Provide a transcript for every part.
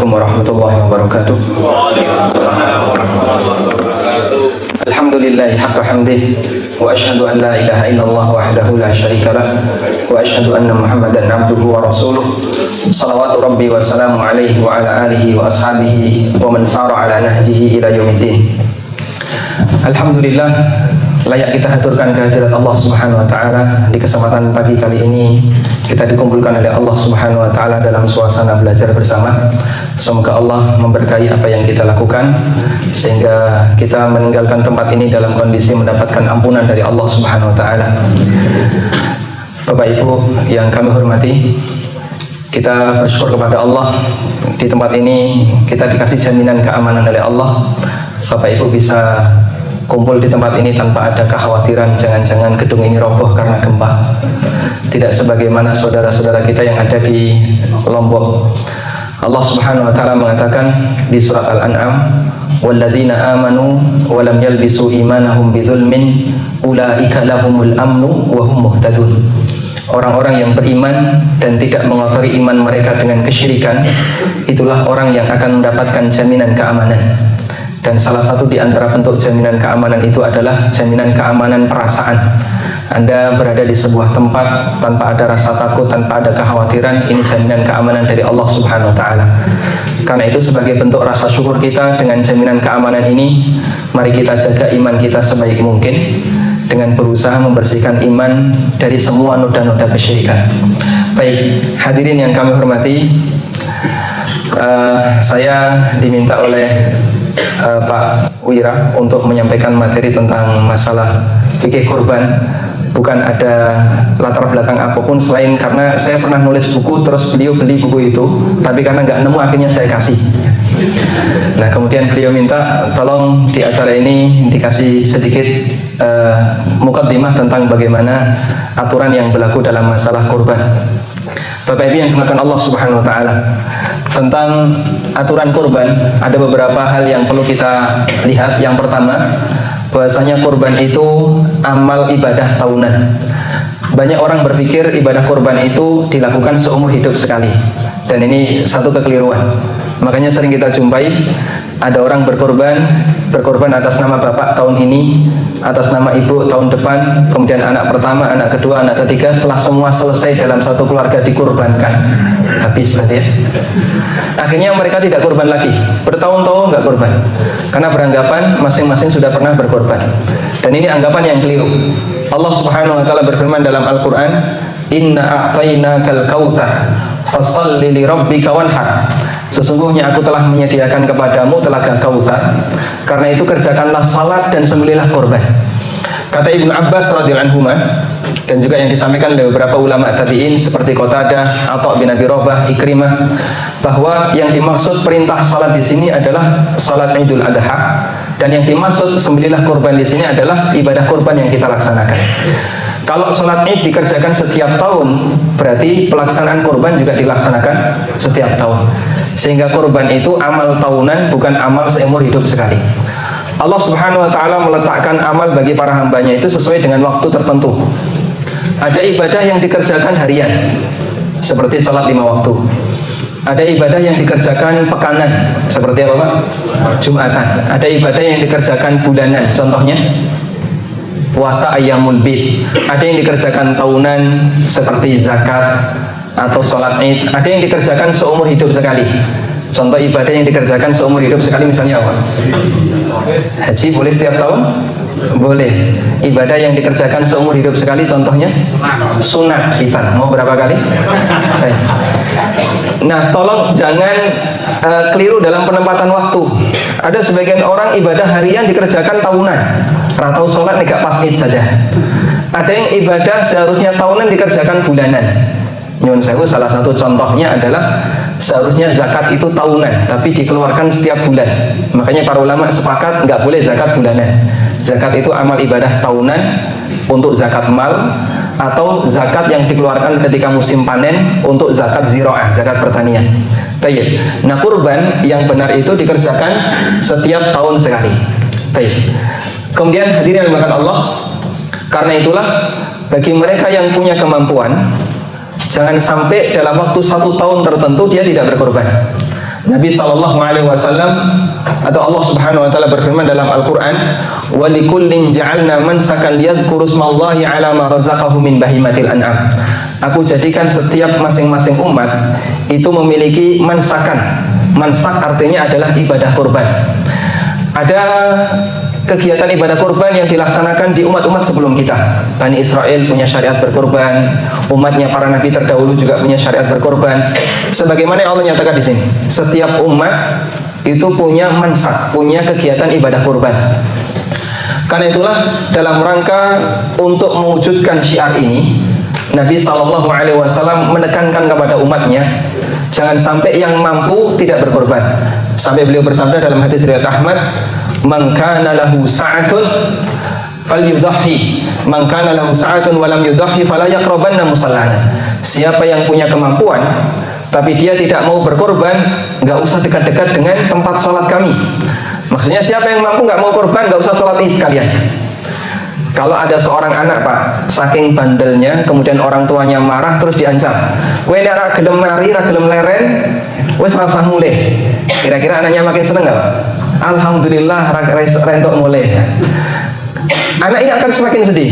Assalamualaikum warahmatullahi wabarakatuh. Alhamdulillahi haqqa hamdih wa asyhadu an la ilaha illallah wahdahu la syarika lah wa asyhadu anna Muhammadan abduhu wa rasuluh. Shalawatu rabbi wa salamu alaihi wa ala alihi wa ashabihi wa man sara ala nahjihi ila yaumiddin. Alhamdulillah, layak kita haturkan kehadirat Allah Subhanahu wa taala di kesempatan pagi kali ini. Kita dikumpulkan oleh Allah Subhanahu wa taala dalam suasana belajar bersama. Semoga Allah memberkahi apa yang kita lakukan sehingga kita meninggalkan tempat ini dalam kondisi mendapatkan ampunan dari Allah Subhanahu wa taala. Bapak Ibu yang kami hormati, kita bersyukur kepada Allah di tempat ini kita dikasih jaminan keamanan oleh Allah. Bapak Ibu bisa kumpul di tempat ini tanpa ada kekhawatiran jangan-jangan gedung ini roboh karena gempa. Tidak sebagaimana saudara-saudara kita yang ada di Lombok. Allah Subhanahu wa taala mengatakan di surat Al-An'am, "Walladzina amanu wa lam yalbisu imanahum bidzulmin ulaika lahumul amnu wa hum muhtadun." Orang-orang yang beriman dan tidak mengotori iman mereka dengan kesyirikan, itulah orang yang akan mendapatkan jaminan keamanan. Dan salah satu di antara bentuk jaminan keamanan itu adalah jaminan keamanan perasaan. Anda berada di sebuah tempat tanpa ada rasa takut, tanpa ada kekhawatiran, ini jaminan keamanan dari Allah Subhanahu wa taala. Karena itu sebagai bentuk rasa syukur kita dengan jaminan keamanan ini, mari kita jaga iman kita sebaik mungkin dengan berusaha membersihkan iman dari semua noda-noda kesyirikan. Baik, hadirin yang kami hormati, saya diminta oleh Pak Wira untuk menyampaikan materi tentang masalah fikih kurban. Bukan ada latar belakang apapun selain karena saya pernah nulis buku terus beliau beli buku itu, tapi karena nggak nemu akhirnya saya kasih. Nah kemudian beliau minta tolong di acara ini dikasih sedikit mukaddimah tentang bagaimana aturan yang berlaku dalam masalah kurban. Bapak Ibu yang dimuliakan Allah Subhanahu wa taala, tentang aturan kurban ada beberapa hal yang perlu kita lihat. Yang pertama, bahwasanya kurban itu amal ibadah tahunan. Banyak orang berpikir ibadah kurban itu dilakukan seumur hidup sekali, dan ini satu kekeliruan. Makanya sering kita jumpai ada orang berkorban atas nama bapak tahun ini, atas nama ibu tahun depan, kemudian anak pertama, anak kedua, anak ketiga. Setelah semua selesai dalam satu keluarga dikurbankan, habis berarti ya. Akhirnya mereka tidak kurban lagi, bertahun-tahun nggak kurban, karena beranggapan masing-masing sudah pernah berkorban. Dan ini anggapan yang keliru. Allah Subhanahu wa taala berfirman dalam Al-Qur'an, "Inna a'tainakal kautsar fashalli li rabbika wanhar." Sesungguhnya aku telah menyediakan kepadamu telaga Kautsar, karena itu kerjakanlah salat dan sembelihlah korban. Kata Ibnu Abbas radhiyallahu anhu, dan juga yang disampaikan oleh beberapa ulama tabi'in seperti Qatadah, Atha bin Abi Rabah, Ikrimah, bahwa yang dimaksud perintah salat di sini adalah salat Idul Adha, dan yang dimaksud sembelihlah korban di sini adalah ibadah korban yang kita laksanakan. Kalau sholat Id dikerjakan setiap tahun, berarti pelaksanaan kurban juga dilaksanakan setiap tahun. Sehingga kurban itu amal tahunan, bukan amal seumur hidup sekali. Allah Subhanahu wa taala meletakkan amal bagi para hambanya itu sesuai dengan waktu tertentu. Ada ibadah yang dikerjakan harian, seperti sholat 5 waktu. Ada ibadah yang dikerjakan pekanan, seperti apa Pak? Jumatan. Ada ibadah yang dikerjakan bulanan, contohnya puasa ayyamul bid. Ada yang dikerjakan tahunan seperti zakat atau sholat Id. Ada yang dikerjakan seumur hidup sekali. Contoh ibadah yang dikerjakan seumur hidup sekali misalnya apa? Haji boleh setiap tahun? Boleh. Ibadah yang dikerjakan seumur hidup sekali contohnya sunat khitan. Mau berapa kali? Baik. Nah tolong jangan keliru dalam penempatan waktu. Ada sebagian orang ibadah harian dikerjakan tahunan, atau sholat tidak pas Id saja. Ada yang ibadah seharusnya tahunan dikerjakan bulanan. Nyun sewu, salah satu contohnya adalah seharusnya zakat itu tahunan tapi dikeluarkan setiap bulan. Makanya para ulama sepakat nggak boleh zakat bulanan. Zakat itu amal ibadah tahunan untuk zakat mal, atau zakat yang dikeluarkan ketika musim panen untuk zakat ziraah, zakat pertanian. Tayyib. Nah kurban yang benar itu dikerjakan setiap tahun sekali. Tayyib. Kemudian hadirin yang dimuliakan Allah, karena itulah bagi mereka yang punya kemampuan, jangan sampai dalam waktu 1 tahun tertentu dia tidak berkorban. Nabi Shallallahu Alaihi Wasallam atau Allah Subhanahu Wa Taala berfirman dalam Al-Quran, wa likullin ja'alna mansakan liyadhkuru smallahi ala ma razaqahu min bahimatil an'am. Aku jadikan setiap masing-masing umat itu memiliki mansakan. Mansak artinya adalah ibadah kurban. Ada kegiatan ibadah kurban yang dilaksanakan di umat-umat sebelum kita. Bani Israel punya syariat berkurban, umatnya para nabi terdahulu juga punya syariat berkurban. Sebagaimana yang Allah nyatakan di sini, setiap umat itu punya mansak, punya kegiatan ibadah kurban. Karena itulah dalam rangka untuk mewujudkan syiar ini, Nabi Shallallahu Alaihi Wasallam menekankan kepada umatnya, jangan sampai yang mampu tidak berkorban. Sampai beliau bersabda dalam hadis riwayat Ahmad, man kana lahu sa'atun falyudahhi, man kana lahu sa'atun wa lam yudahhi fala yaqrabanna musallana. Siapa yang punya kemampuan tapi dia tidak mau berkorban, nggak usah dekat-dekat dengan tempat sholat kami. Maksudnya siapa yang mampu nggak mau korban, nggak usah sholat id sekalian. Kalau ada seorang anak pak, saking bandelnya, kemudian orang tuanya marah terus diancam, kowe nek ra gelem mari, ra gelem leren, wis rasah mulih. Kira-kira anaknya makin seneng nggak pak? Alhamdulillah rentok mulih. Anak ini akan semakin sedih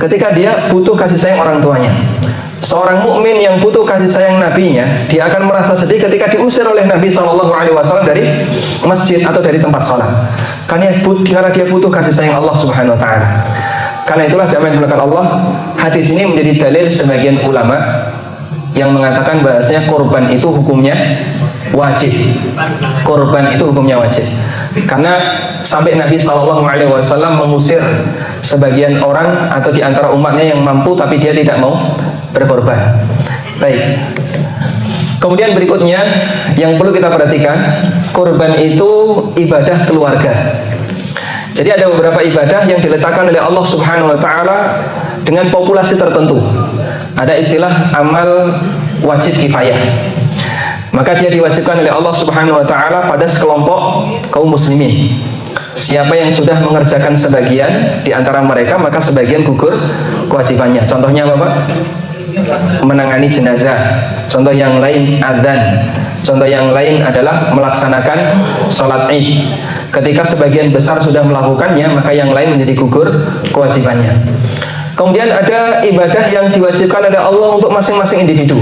ketika dia butuh kasih sayang orang tuanya. Seorang mukmin yang butuh kasih sayang nabinya, dia akan merasa sedih ketika diusir oleh Nabi Shallallahu Alaihi Wasallam dari masjid atau dari tempat sholat. Karena dia butuh kasih sayang Allah Subhanahu Wa Taala. Karena itulah jamaah yang dimuliakan Allah, hadis ini menjadi dalil sebagian ulama yang mengatakan bahasanya korban itu hukumnya wajib. Korban itu hukumnya wajib. Karena sampai Nabi Shallallahu Alaihi Wasallam mengusir sebagian orang atau di antara umatnya yang mampu tapi dia tidak mau berkorban. Baik. Kemudian berikutnya yang perlu kita perhatikan, korban itu ibadah keluarga. Jadi ada beberapa ibadah yang diletakkan oleh Allah Subhanahu Wa Taala dengan populasi tertentu. Ada istilah amal wajib kifayah. Maka dia diwajibkan oleh Allah Subhanahu Wa Taala pada sekelompok kaum muslimin. Siapa yang sudah mengerjakan sebagian di antara mereka, maka sebagian gugur kewajibannya. Contohnya apa Pak? Menangani jenazah. Contoh yang lain adzan. Contoh yang lain adalah melaksanakan sholat id. Ketika sebagian besar sudah melakukannya, maka yang lain menjadi gugur kewajibannya. Kemudian ada ibadah yang diwajibkan oleh Allah untuk masing-masing individu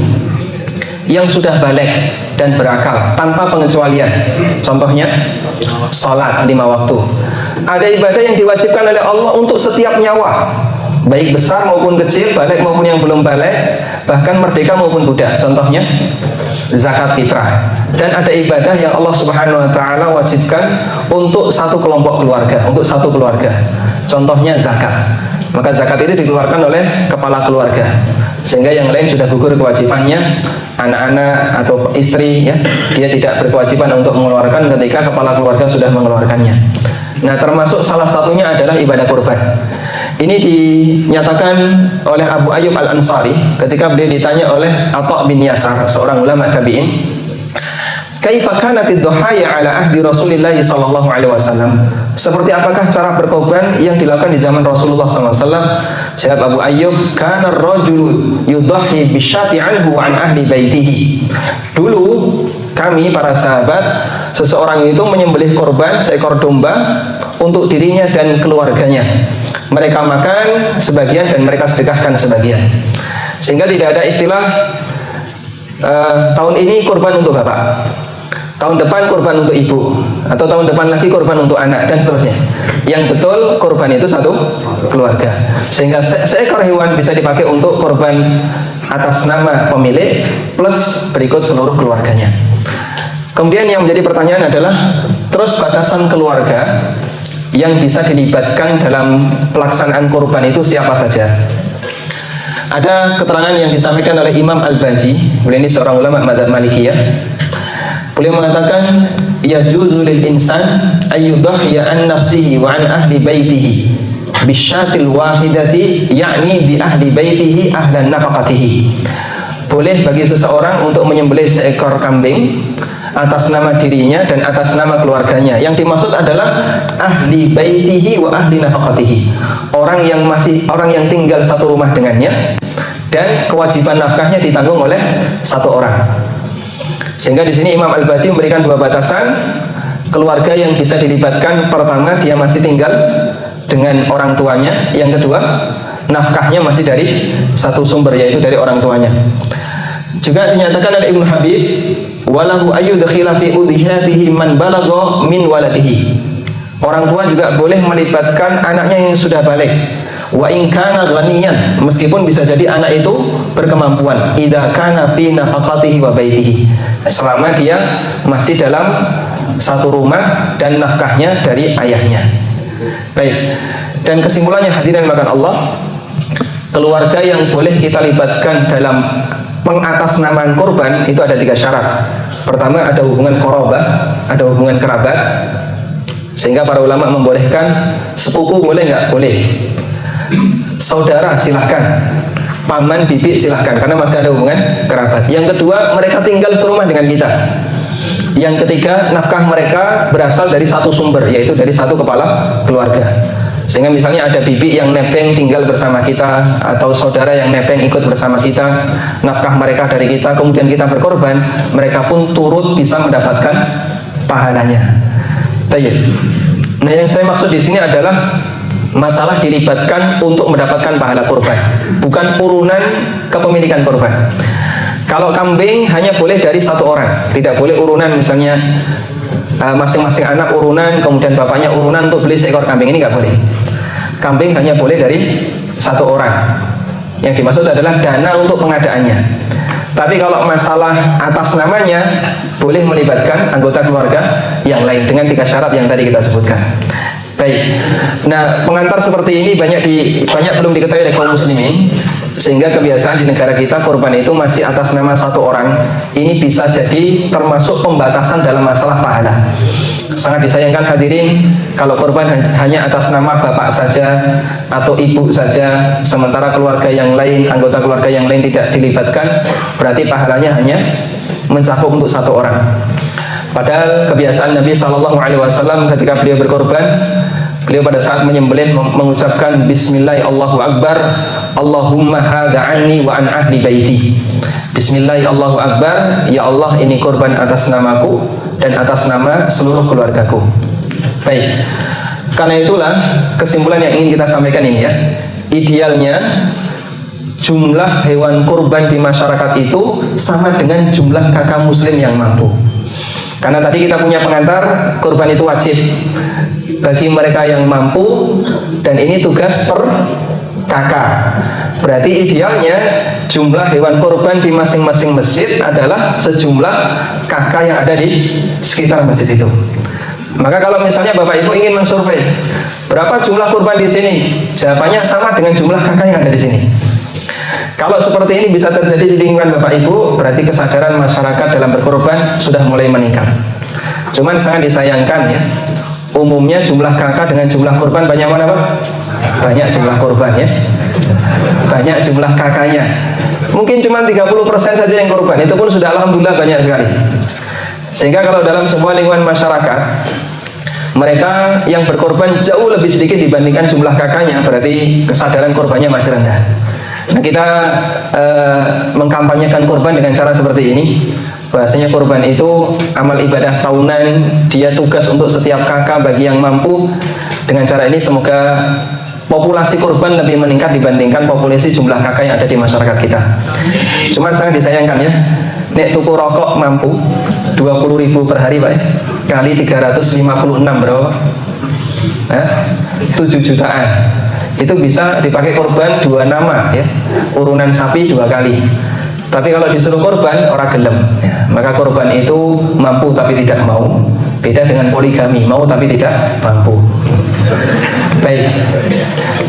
yang sudah balik dan berakal tanpa pengecualian. Contohnya sholat 5 waktu. Ada ibadah yang diwajibkan oleh Allah untuk setiap nyawa, baik besar maupun kecil, balik maupun yang belum balik, bahkan merdeka maupun budak. Contohnya zakat fitrah. Dan ada ibadah yang Allah Subhanahu Wa Taala wajibkan untuk satu kelompok keluarga, untuk satu keluarga. Contohnya zakat. Maka zakat itu dikeluarkan oleh kepala keluarga, sehingga yang lain sudah gugur kewajibannya. Anak-anak atau istri ya, dia tidak berkewajiban untuk mengeluarkan ketika kepala keluarga sudah mengeluarkannya. Nah, termasuk salah satunya adalah ibadah kurban. Ini dinyatakan oleh Abu Ayyub Al-Ansari ketika beliau ditanya oleh Atha bin Yasar, seorang ulama tabi'in, kaifa kanatid dhuhaya ala ahdi Rasulillah sallallahu alaihi wasallam? Seperti apakah cara berkorban yang dilakukan di zaman Rasulullah sallallahu alaihi wasallam? Jawab Abu Ayyub, kana ar-rajulu yudhi bisyati anhu an ahli baitihi. Dulu kami para sahabat, seseorang itu menyembelih korban seekor domba untuk dirinya dan keluarganya. Mereka makan sebagian dan mereka sedekahkan sebagian. Sehingga tidak ada istilah tahun ini korban untuk bapak, tahun depan korban untuk ibu, atau tahun depan lagi korban untuk anak, dan seterusnya. Yang betul korban itu satu keluarga. Sehingga seekor hewan bisa dipakai untuk korban atas nama pemilik plus berikut seluruh keluarganya. Kemudian yang menjadi pertanyaan adalah, terus batasan keluarga yang bisa dilibatkan dalam pelaksanaan kurban itu siapa saja? Ada keterangan yang disampaikan oleh Imam Al-Baji, beliau ini seorang ulama madzhab Malikiyah. Beliau mengatakan, yajuzu lil insan ayyudhiya an nafsihi wa an ahli baitihi bisyatil wahidati, yakni bi ahli baitihi ahlan nafaqatihi. Boleh bagi seseorang untuk menyembelih seekor kambing atas nama dirinya dan atas nama keluarganya. Yang dimaksud adalah ahli baitihi wa ahli nafaqatihi, orang yang tinggal satu rumah dengannya dan kewajiban nafkahnya ditanggung oleh satu orang. Sehingga di sini Imam Al-Baji memberikan dua batasan keluarga yang bisa dilibatkan. Pertama, dia masih tinggal dengan orang tuanya. Yang kedua, nafkahnya masih dari satu sumber, yaitu dari orang tuanya. Juga dinyatakan oleh Ibnu Habib, walahu ayyudkhila fi udhiyatihi man balagha min waladihi. Orang tua juga boleh melibatkan anaknya yang sudah balik. Wa in kana ghaniyan, meskipun bisa jadi anak itu berkemampuan. Idza kana fi nafaqatihi wa baitihi, selama dia masih dalam satu rumah dan nafkahnya dari ayahnya. Baik. Dan kesimpulannya hadirin makan Allah, keluarga yang boleh kita libatkan dalam pengatasnamaan kurban itu ada 3 syarat. Pertama, ada hubungan qarabah, ada hubungan kerabat. Sehingga para ulama membolehkan sepupu boleh nggak? Boleh. Saudara silahkan, paman bibi silahkan, karena masih ada hubungan kerabat. Yang kedua, mereka tinggal serumah dengan kita. Yang ketiga, nafkah mereka berasal dari satu sumber, yaitu dari satu kepala keluarga. Sehingga misalnya ada bibi yang nepeng tinggal bersama kita, atau saudara yang nepeng ikut bersama kita, nafkah mereka dari kita, kemudian kita berkorban, mereka pun turut bisa mendapatkan pahalanya. Baik. Nah, yang saya maksud di sini adalah masalah dilibatkan untuk mendapatkan pahala kurban, bukan urunan kepemilikan kurban. Kalau kambing hanya boleh dari satu orang, tidak boleh urunan, misalnya masing-masing anak urunan, kemudian bapaknya urunan untuk beli seekor kambing, ini nggak boleh. Kambing hanya boleh dari satu orang. Yang dimaksud adalah dana untuk pengadaannya. Tapi kalau masalah atas namanya, boleh melibatkan anggota keluarga yang lain dengan 3 syarat yang tadi kita sebutkan. Baik. Nah, pengantar seperti ini banyak belum diketahui oleh kaum muslimin, sehingga kebiasaan di negara kita kurban itu masih atas nama satu orang. Ini bisa jadi termasuk pembatasan dalam masalah pahala. Sangat disayangkan hadirin kalau kurban hanya atas nama bapak saja atau ibu saja, sementara keluarga yang lain, anggota keluarga yang lain tidak dilibatkan, berarti pahalanya hanya mencakup untuk satu orang. Padahal kebiasaan Nabi SAW ketika beliau berkorban, beliau pada saat menyembelih mengucapkan Bismillah Allahu Akbar, Allahumma hadha anni wa an ahli baiti. Bismillah Allahu Akbar, ya Allah ini korban atas namaku dan atas nama seluruh keluargaku. Baik. Karena itulah kesimpulan yang ingin kita sampaikan ini ya. Idealnya jumlah hewan kurban di masyarakat itu sama dengan jumlah kakak muslim yang mampu. Karena tadi kita punya pengantar, kurban itu wajib bagi mereka yang mampu, dan ini tugas per kakak. Berarti idealnya jumlah hewan kurban di masing-masing masjid adalah sejumlah kakak yang ada di sekitar masjid itu. Maka kalau misalnya Bapak Ibu ingin mensurvei berapa jumlah kurban di sini, jawabannya sama dengan jumlah kakak yang ada di sini. Kalau seperti ini bisa terjadi di lingkungan Bapak Ibu, berarti kesadaran masyarakat dalam berkorban sudah mulai meningkat. Cuman sangat disayangkan ya, umumnya jumlah kakak dengan jumlah korban banyak mana Pak? Banyak jumlah korban ya, banyak jumlah kakaknya. Mungkin cuma 30% saja yang korban, itu pun sudah alhamdulillah banyak sekali. Sehingga kalau dalam sebuah lingkungan masyarakat, mereka yang berkorban jauh lebih sedikit dibandingkan jumlah kakaknya, berarti kesadaran korbannya masih rendah. Nah, kita mengkampanyekan kurban dengan cara seperti ini. Bahasanya kurban itu amal ibadah tahunan, dia tugas untuk setiap kakak bagi yang mampu. Dengan cara ini semoga populasi kurban lebih meningkat dibandingkan populasi jumlah kakak yang ada di masyarakat kita. Cuma sangat disayangkan ya, nek tuku rokok mampu 20.000 per hari Pak ya, kali 356 berapa? 7 jutaan. Itu bisa dipakai korban 2 nama ya, urunan sapi 2 kali. Tapi kalau disuruh korban orang gelem ya. Maka korban itu mampu tapi tidak mau, beda dengan poligami, mau tapi tidak mampu. Baik.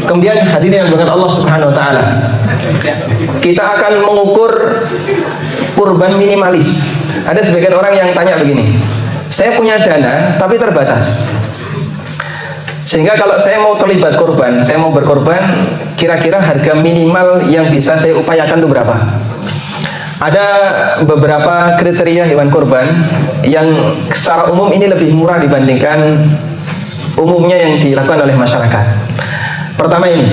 Kemudian hadirin yang dengan Allah Subhanahu wa taala, kita akan mengukur kurban minimalis. Ada sebagian orang yang tanya begini, saya punya dana tapi terbatas, sehingga kalau saya mau terlibat korban, saya mau berkorban, kira-kira harga minimal yang bisa saya upayakan itu berapa? Ada beberapa kriteria hewan korban yang secara umum ini lebih murah dibandingkan umumnya yang dilakukan oleh masyarakat. Pertama ini,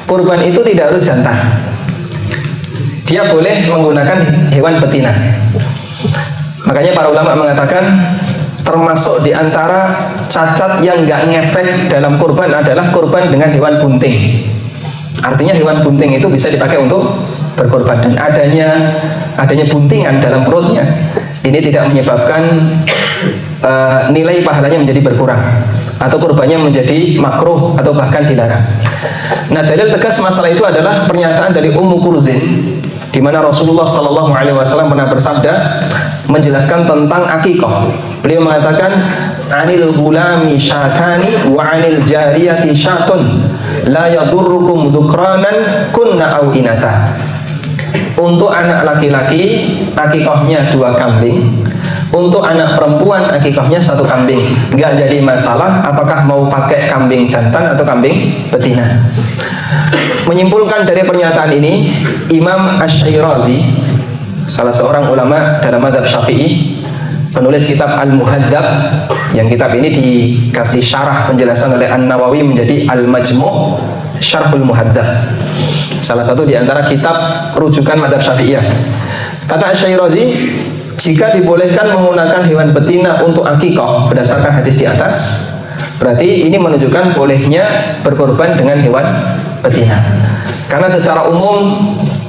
kurban itu tidak harus jantan. Dia boleh menggunakan hewan betina. Makanya para ulama mengatakan termasuk di antara cacat yang nggak ngefek dalam kurban adalah kurban dengan hewan bunting. Artinya hewan bunting itu bisa dipakai untuk berkorban, dan adanya buntingan dalam perutnya ini tidak menyebabkan nilai pahalanya menjadi berkurang atau kurbannya menjadi makruh atau bahkan dilarang. Nah, dalil tegas masalah itu adalah pernyataan dari Ummu Kurzin, di mana Rasulullah SAW pernah bersabda menjelaskan tentang akikah. Beliau mengatakan, anil gulami syatani wa anil jariyati syatun la yadurrukum dhukranan kunna au inatha. Untuk anak laki-laki akikahnya 2 kambing, untuk anak perempuan akikahnya 1 kambing. Nggak jadi masalah apakah mau pakai kambing jantan atau kambing betina. Menyimpulkan dari pernyataan ini, Imam Asy-Syairazi, salah seorang ulama dalam mazhab Syafi'i, penulis kitab Al-Muhadzab, yang kitab ini dikasih syarah penjelasan oleh An-Nawawi menjadi Al-Majmu' Syarhul Muhadzab, salah satu di antara kitab rujukan mazhab Syafi'iyah. Kata Asy-Syairazi, jika dibolehkan menggunakan hewan betina untuk akikah berdasarkan hadis di atas, berarti ini menunjukkan bolehnya berkorban dengan hewan betina. Karena secara umum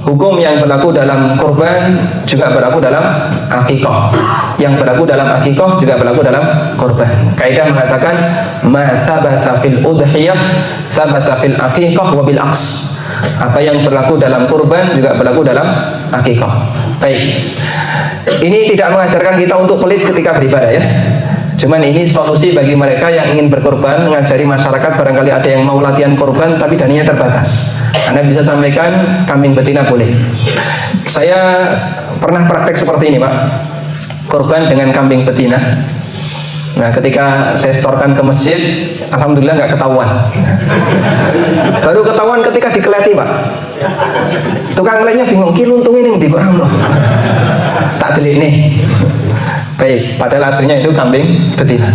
hukum yang berlaku dalam korban juga berlaku dalam akikah. Yang berlaku dalam akikah juga berlaku dalam korban. Kaidah mengatakan ma thabata fil udhiyah thabata fil akikah wa bil aks. Apa yang berlaku dalam kurban juga berlaku dalam akikah. Baik. Ini tidak mengajarkan kita untuk pelit ketika beribadah ya. Cuman ini solusi bagi mereka yang ingin berkorban, mengajari masyarakat barangkali ada yang mau latihan korban tapi dananya terbatas. Anda bisa sampaikan kambing betina boleh. Saya pernah praktek seperti ini Pak, korban dengan kambing betina. Nah, ketika saya setorkan ke masjid, alhamdulillah nggak ketahuan. Baru ketahuan ketika dikeleti Pak. Tukang lainnya bingung, ki luntung ini di barang loh. Tak beli nih. Baik, padahal aslinya itu kambing betina.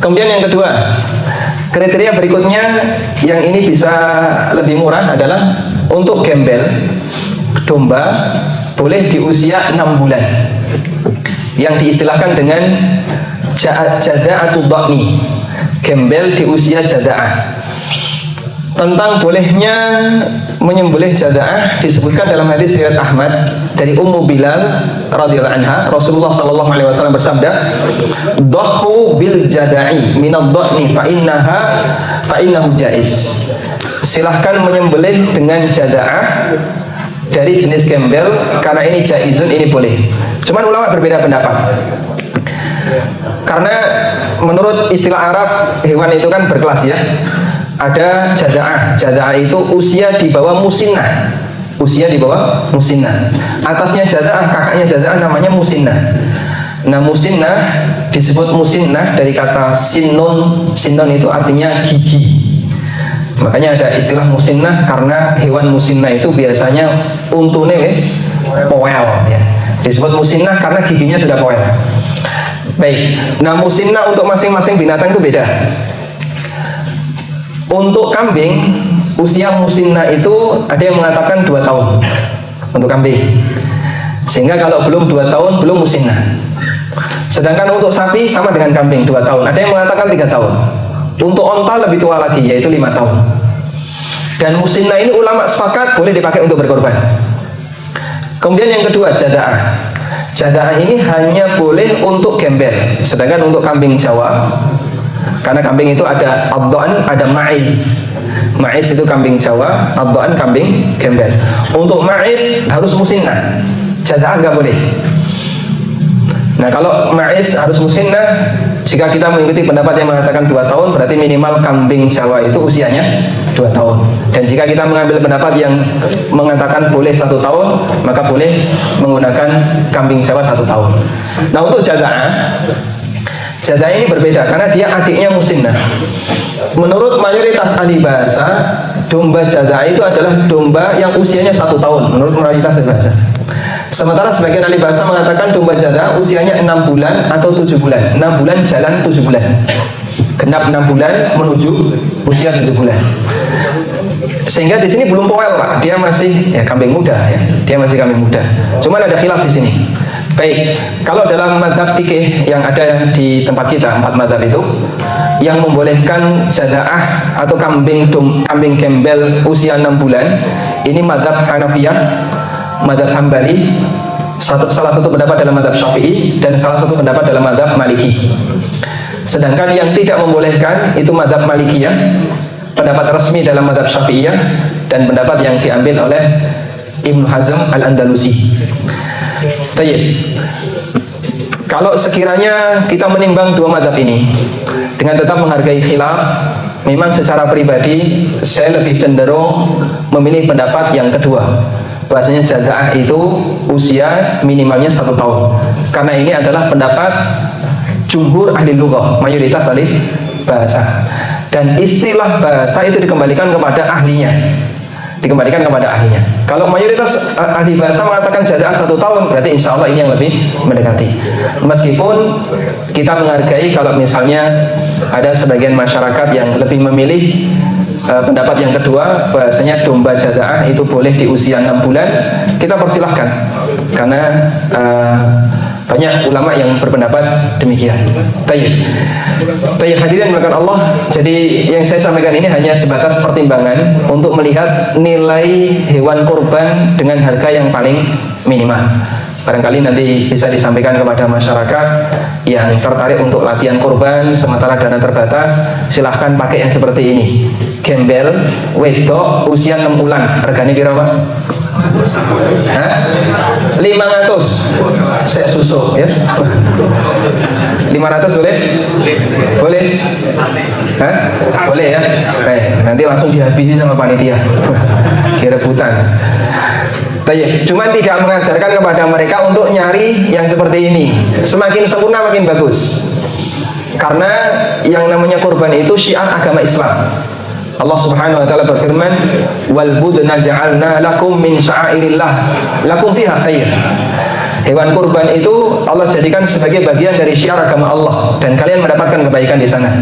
Kemudian yang kedua, kriteria berikutnya yang ini bisa lebih murah adalah untuk gembel domba boleh di usia 6 bulan, yang diistilahkan dengan jada'atul dha'ni, gembel di usia jada'ah. Tentang bolehnya menyembelih jada'ah disebutkan dalam hadis riwayat Ahmad dari Ummu Bilal radhiyallahu anha. Rasulullah sallallahu alaihi wasallam bersabda, "Dhahu bil jada'i minad dha'ni fa innahu jaiz." Silahkan menyembelih dengan jada'ah dari jenis gembel karena ini jaizun, ini boleh. Cuman ulama berbeda pendapat. Karena menurut istilah Arab hewan itu kan berkelas ya. Ada jada'ah. Jada'ah itu usia di bawah musinnah. Usia di bawah musinnah. Atasnya jada'ah, kakaknya jada'ah namanya musinnah. Nah, musinnah disebut musinnah dari kata sinnun. Sinnun itu artinya gigi. Makanya ada istilah musinnah karena hewan musinnah itu biasanya untune wis poel ya. Disebut musinnah karena giginya sudah poel. Baik. Nah, musinnah untuk masing-masing binatang itu beda. Untuk kambing, usia musinnah itu ada yang mengatakan 2 tahun untuk kambing. Sehingga kalau belum 2 tahun, belum musinnah. Sedangkan untuk sapi sama dengan kambing 2 tahun. Ada yang mengatakan 3 tahun. Untuk onta lebih tua lagi, yaitu 5 tahun. Dan musinnah ini ulama sepakat boleh dipakai untuk berkorban. Kemudian yang kedua, jada'ah. Jada'ah ini hanya boleh untuk gembel. Sedangkan untuk kambing Jawa, karena kambing itu ada ad-dha'n, ada ma'iz. Ma'iz itu kambing Jawa, ad-dha'n kambing gembel. Untuk ma'iz harus musinnah, jada'ah nggak boleh. Nah, kalau ma'iz harus musinnah, jika kita mengikuti pendapat yang mengatakan 2 tahun, berarti minimal kambing Jawa itu usianya 2 tahun. Dan jika kita mengambil pendapat yang mengatakan boleh 1 tahun, maka boleh menggunakan kambing Jawa 1 tahun. Nah, untuk jada'ah, jada'ah ini berbeda karena dia adiknya musinnah. Menurut mayoritas ahli bahasa, domba jada'ah itu adalah domba yang usianya 1 tahun menurut mayoritas ahli bahasa. Sementara sebagian ahli bahasa mengatakan domba jada'ah usianya 6 bulan atau 7 bulan. 6 bulan jalan 7 bulan. Genap 6 bulan menuju usia 7 bulan. Sehingga di sini belum poel Pak, dia masih ya kambing muda ya. Dia masih kambing muda. Cuman ada khilaf di sini. Baik, kalau dalam mazhab fikih yang ada di tempat kita, 4 mazhab itu, yang membolehkan jaza'ah atau kambing gembel usia 6 bulan, ini mazhab Hanafiyah, mazhab Hambali, salah satu pendapat dalam mazhab Syafi'i, dan salah satu pendapat dalam mazhab Maliki. Sedangkan yang tidak membolehkan itu mazhab Malikiyah, pendapat resmi dalam mazhab Syafi'iyah, dan pendapat yang diambil oleh Ibnu Hazm Al-Andalusi. Tayyib. Kalau sekiranya kita menimbang dua mazhab ini dengan tetap menghargai khilaf, memang secara pribadi saya lebih cenderung memilih pendapat yang kedua, bahasanya jaza'ah itu usia minimalnya 1 tahun, karena ini adalah pendapat jumhur ahli lughah, mayoritas ahli bahasa, dan istilah bahasa itu dikembalikan kepada ahlinya. Kalau mayoritas ahli bahasa mengatakan jaza'ah 1 tahun, berarti insya Allah ini yang lebih mendekati. Meskipun kita menghargai kalau misalnya ada sebagian masyarakat yang lebih memilih pendapat yang kedua, bahasanya domba jaza'ah itu boleh di usia 6 bulan, kita persilahkan, karena banyak ulama yang berpendapat demikian. Tayyib hadirin melakukan Allah. Jadi yang saya sampaikan ini hanya sebatas pertimbangan untuk melihat nilai hewan kurban dengan harga yang paling minimal. Barangkali nanti bisa disampaikan kepada masyarakat yang tertarik untuk latihan kurban sementara dana terbatas, silahkan pakai yang seperti ini. Gembel wedok usia 6 bulan, harganya berapa? 500. Saya susuk ya. 500 boleh? Boleh? Boleh ya? Baik, nanti langsung dihabisi sama panitia. Direbutan. Cuma tidak mengajarkan kepada mereka untuk nyari yang seperti ini. Semakin sempurna makin bagus. Karena yang namanya kurban itu syiar agama Islam. Allah Subhanahu wa taala berfirman, "Wal budna ja'alna lakum min sya'airillah, lakum fiha khair." Hewan kurban itu Allah jadikan sebagai bagian dari syiar agama Allah, dan kalian mendapatkan kebaikan di sana.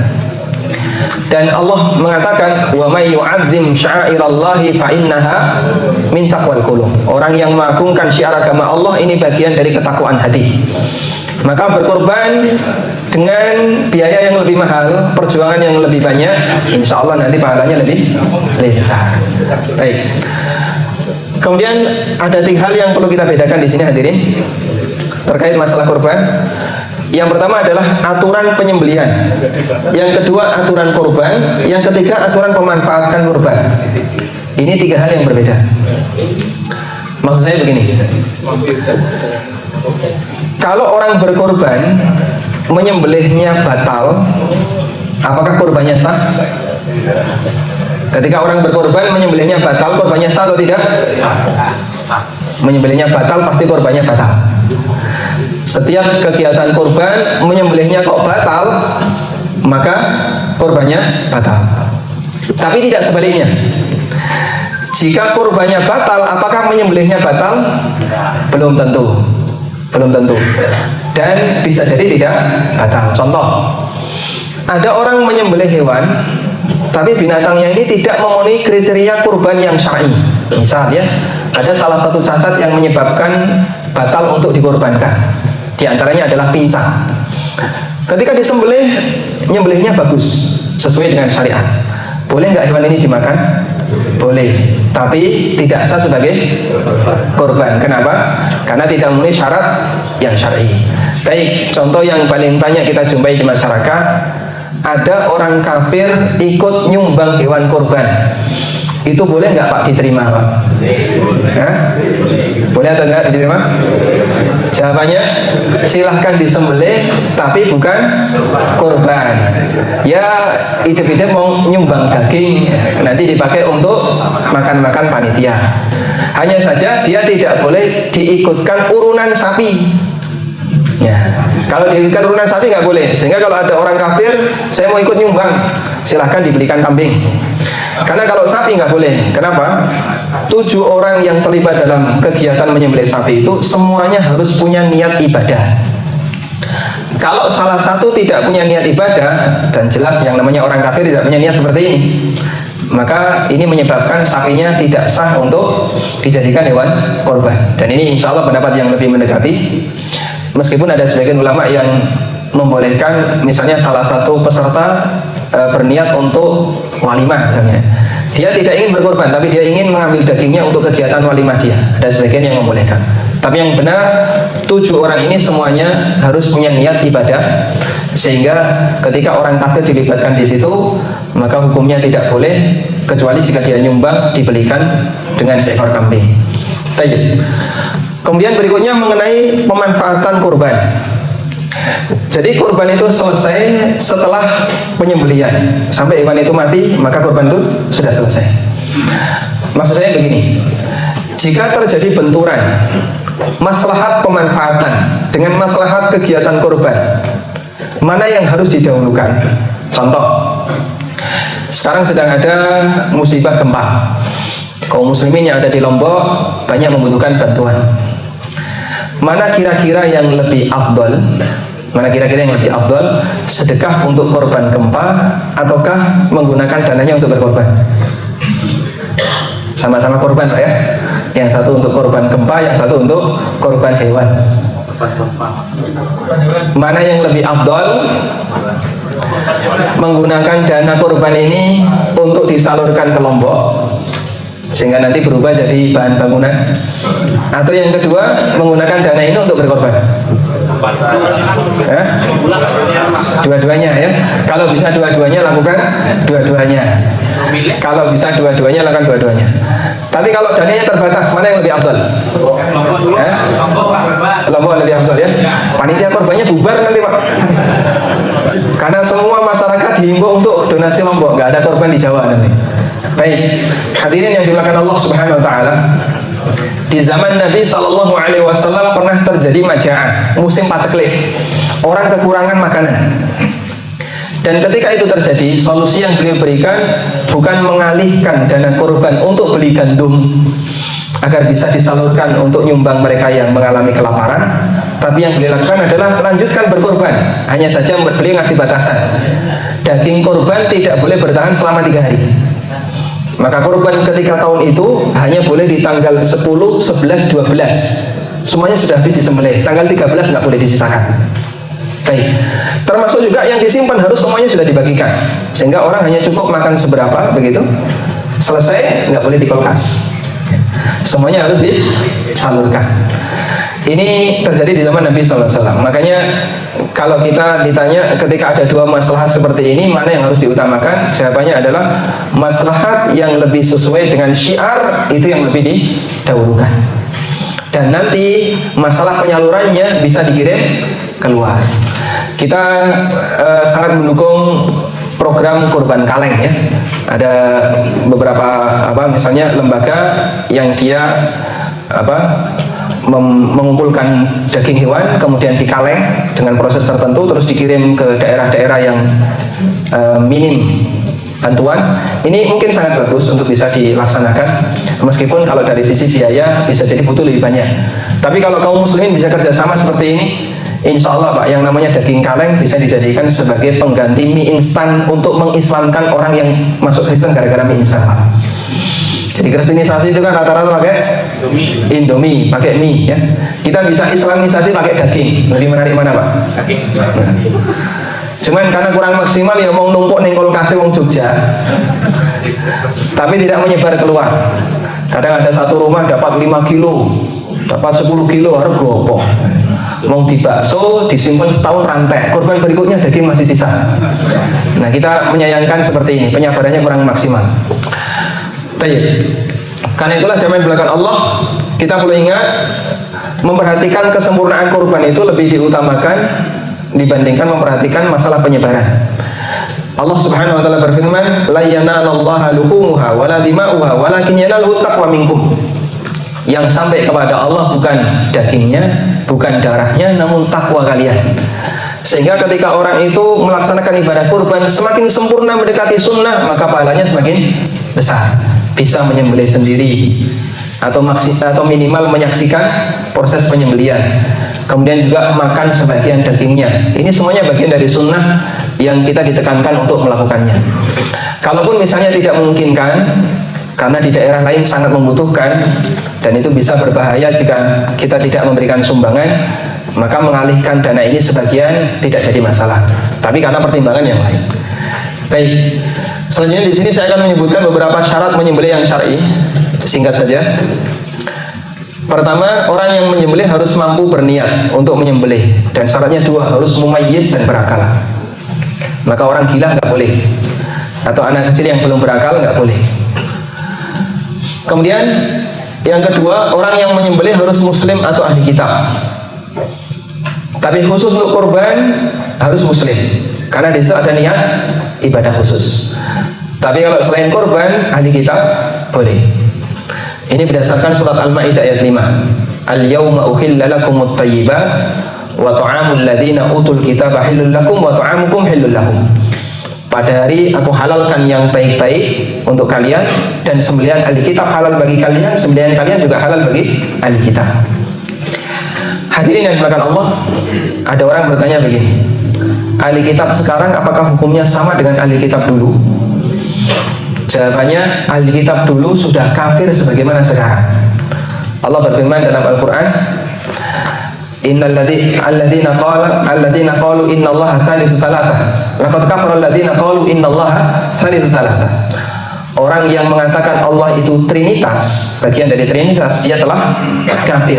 Dan Allah mengatakan, "Wa may yu'azzim sya'airallahi fa innaha min taqwal qulub." Orang yang mengagungkan syiar agama Allah ini bagian dari ketakwaan hati. Maka berkorban dengan biaya yang lebih mahal, perjuangan yang lebih banyak, insya Allah nanti pahalanya lebih besar. Baik. Kemudian ada 3 hal yang perlu kita bedakan di sini hadirin terkait masalah kurban. Yang pertama adalah aturan penyembelihan, yang kedua aturan kurban, yang ketiga aturan pemanfaatan kurban. Ini 3 hal yang berbeda. Maksud saya begini, kalau orang berkorban menyembelihnya batal, apakah kurbannya sah? Ketika orang berkorban menyembelihnya batal, kurbannya sah atau tidak? Menyembelihnya batal, pasti kurbannya batal. Setiap kegiatan kurban menyembelihnya kok batal, maka kurbannya batal. Tapi tidak sebaliknya. Jika kurbannya batal, apakah menyembelihnya batal? Belum tentu. Dan bisa jadi tidak batal. Contoh, ada orang menyembelih hewan, tapi binatangnya ini tidak memenuhi kriteria kurban yang syar'i. Misalnya, ada salah satu cacat yang menyebabkan batal untuk dikorbankan. Di antaranya adalah pincang. Ketika disembelih, nyembelihnya bagus, sesuai dengan syariat. Boleh nggak hewan ini dimakan? Boleh, tapi tidak sah sebagai korban. Kenapa? Karena tidak memenuhi syarat yang syar'i. Baik, contoh yang paling banyak kita jumpai di masyarakat, ada orang kafir ikut nyumbang hewan korban. Itu boleh nggak Pak diterima Pak? Boleh atau nggak diterima? Jawabannya, silahkan disembelih, tapi bukan korban. Ya ide-ide mau nyumbang daging, nanti dipakai untuk makan-makan panitia. Hanya saja dia tidak boleh diikutkan urunan sapi. Ya, kalau diikutkan urunan sapi nggak boleh. Sehingga kalau ada orang kafir, saya mau ikut nyumbang, silahkan dibelikan kambing. Karena kalau sapi nggak boleh. Kenapa? 7 orang yang terlibat dalam kegiatan menyembelih sapi itu semuanya harus punya niat ibadah. Kalau salah satu tidak punya niat ibadah, dan jelas yang namanya orang kafir tidak punya niat seperti ini, maka ini menyebabkan sapinya tidak sah untuk dijadikan hewan korban. Dan ini insya Allah pendapat yang lebih mendekati. Meskipun ada sebagian ulama yang membolehkan, misalnya salah satu peserta berniat untuk walimah misalnya, dia tidak ingin berkorban tapi dia ingin mengambil dagingnya untuk kegiatan walimah dia, ada sebagian yang membolehkan. Tapi yang benar 7 orang ini semuanya harus punya niat ibadah, sehingga ketika orang kafir dilibatkan di situ maka hukumnya tidak boleh kecuali jika dia nyumbang dibelikan dengan seekor kambing. Tayyib. Kemudian berikutnya mengenai pemanfaatan kurban. Jadi kurban itu selesai setelah penyembelihan, sampai hewan itu mati maka kurban itu sudah selesai. Maksud saya begini, jika terjadi benturan maslahat pemanfaatan dengan maslahat kegiatan kurban, mana yang harus didahulukan? Contoh, sekarang sedang ada musibah gempa, kaum muslimin yang ada di Lombok banyak membutuhkan bantuan. Mana kira-kira yang lebih afdol? Mana kira-kira yang lebih afdol? Sedekah untuk korban gempa ataukah menggunakan dananya untuk berkorban? Sama-sama korban, Pak ya. Yang satu untuk korban gempa, yang satu untuk korban hewan. Mana yang lebih afdol? Menggunakan dana korban ini untuk disalurkan ke Lombok sehingga nanti berubah jadi bahan bangunan, atau yang kedua menggunakan dana ini untuk berkorban? Dua-duanya ya. Kalau bisa dua-duanya lakukan dua-duanya. Kalau bisa dua-duanya lakukan dua-duanya. Tapi kalau dananya terbatas, mana yang lebih afdal? Lombok lebih afdal ya. Panitia korbannya bubar nanti Pak. Karena semua masyarakat dihimbau untuk donasi Lombok, nggak ada korban di Jawa nanti. Baik, hadirin yang dimuliakan Allah Subhanahu wa taala. Di zaman Nabi Shallallahu alaihi wasallam pernah terjadi maja'ah, musim paceklik. Orang kekurangan makanan. Dan ketika itu terjadi, solusi yang beliau berikan bukan mengalihkan dana kurban untuk beli gandum agar bisa disalurkan untuk nyumbang mereka yang mengalami kelaparan, tapi yang beliau lakukan adalah lanjutkan berkorban. Hanya saja beliau ngasih batasan, daging korban tidak boleh bertahan selama 3 hari. Maka korban ketika tahun itu hanya boleh di tanggal 10, 11, 12 semuanya sudah habis disembelih. Tanggal 13 nggak boleh disisakan. Baik. Termasuk juga yang disimpan harus semuanya sudah dibagikan, sehingga orang hanya cukup makan seberapa begitu, selesai, nggak boleh di kulkas, semuanya harus disalurkan. Ini terjadi di zaman Nabi SAW. Makanya kalau kita ditanya ketika ada 2 maslahat seperti ini, mana yang harus diutamakan? Jawabannya adalah maslahat yang lebih sesuai dengan syiar itu yang lebih didahulukan. Dan nanti masalah penyalurannya bisa dikirim keluar. Kita sangat mendukung program kurban kaleng ya. Ada beberapa misalnya lembaga yang dia mengumpulkan daging hewan kemudian dikaleng dengan proses tertentu terus dikirim ke daerah-daerah yang minim bantuan. Ini mungkin sangat bagus untuk bisa dilaksanakan, meskipun kalau dari sisi biaya bisa jadi butuh lebih banyak. Tapi kalau kaum muslimin bisa kerjasama seperti ini, insya Allah Pak, yang namanya daging kaleng bisa dijadikan sebagai pengganti mie instan untuk mengislamkan orang yang masuk Kristen gara-gara mie instan Pak. Jadi kristenisasi itu kan rata-rata pakai Indomie, pakai mie ya. Kita bisa islamisasi pakai daging. Lebih menarik mana Pak? Daging. Nah. Cuman karena kurang maksimal ya mau numpuk ning kulkase wong Jogja. Tapi tidak menyebar keluar. Kadang ada satu rumah dapat 5 kilo, dapat 10 kilo harga apa? Mau di bakso disimpan setahun rantai, korban berikutnya daging masih sisa. Nah kita menyayangkan seperti ini, penyabarannya kurang maksimal. Karena itulah zaman belakang Allah kita perlu ingat, memperhatikan kesempurnaan kurban itu lebih diutamakan dibandingkan memperhatikan masalah penyebaran. Allah Subhanahu wa taala berfirman, la yanalallaha luhumuha wala dima'uha walakin yanaluhu taqwa minkum. Yang sampai kepada Allah bukan dagingnya, bukan darahnya, namun takwa kalian. Sehingga ketika orang itu melaksanakan ibadah kurban semakin sempurna mendekati sunnah, maka pahalanya semakin besar. Bisa menyembelih sendiri atau minimal menyaksikan proses penyembelihan, kemudian juga makan sebagian dagingnya. Ini semuanya bagian dari sunnah yang kita ditekankan untuk melakukannya. Kalaupun misalnya tidak memungkinkan karena di daerah lain sangat membutuhkan dan itu bisa berbahaya jika kita tidak memberikan sumbangan, maka mengalihkan dana ini sebagian tidak jadi masalah. Tapi karena pertimbangan yang lain. Baik, selanjutnya di sini saya akan menyebutkan beberapa syarat menyembelih yang syar'i. Singkat saja. Pertama, orang yang menyembelih harus mampu berniat untuk menyembelih, dan syaratnya dua, harus mumayyiz dan berakal. Maka orang gila nggak boleh, atau anak kecil yang belum berakal nggak boleh. Kemudian yang kedua, orang yang menyembelih harus muslim atau ahli kitab. Tapi khusus untuk kurban harus muslim, karena di situ ada niat ibadah khusus. Tapi kalau selain kurban, ahli kitab boleh. Ini berdasarkan surat Al-Maidah ayat 5. Al-yawma uhilla lakumut thayyibat wa ta'amul ladzina utul kitaba halal lakum wa ta'amukum halal lahum. Pada hari aku halalkan yang baik-baik untuk kalian, dan sembelihan ahli kitab halal bagi kalian, sembelihan kalian juga halal bagi ahli kitab. Hadirin yang dimuliakan Allah, ada orang bertanya begini, ahli kitab sekarang apakah hukumnya sama dengan ahli kitab dulu? Jawabannya, ahli kitab dulu sudah kafir sebagaimana sekarang. Allah berfirman dalam Al-Quran, alladzina qalu innallaha thalithu tsalatsa laqad kafara alladzina qalu innallaha thalithu tsalatsa. Orang yang mengatakan Allah itu trinitas, bagian dari trinitas, dia telah kafir.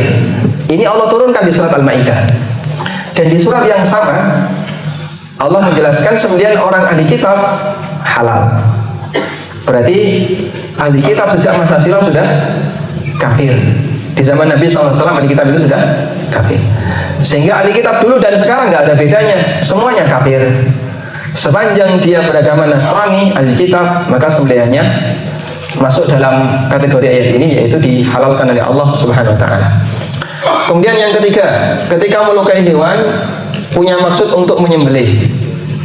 Ini Allah turunkan di surat Al-Maidah. Dan di surat yang sama Allah menjelaskan sembelihan orang ahli kitab halal. Berarti ahli kitab sejak masa silam sudah kafir. Di zaman Nabi SAW ahli kitab itu sudah kafir. Sehingga ahli kitab dulu dan sekarang nggak ada bedanya, semuanya kafir. Sepanjang dia beragama Nasrani, ahli kitab, maka sembelihannya masuk dalam kategori ayat ini, yaitu dihalalkan oleh Allah Subhanahu Wa Taala. Kemudian yang ketiga, ketika melukai hewan punya maksud untuk menyembelih.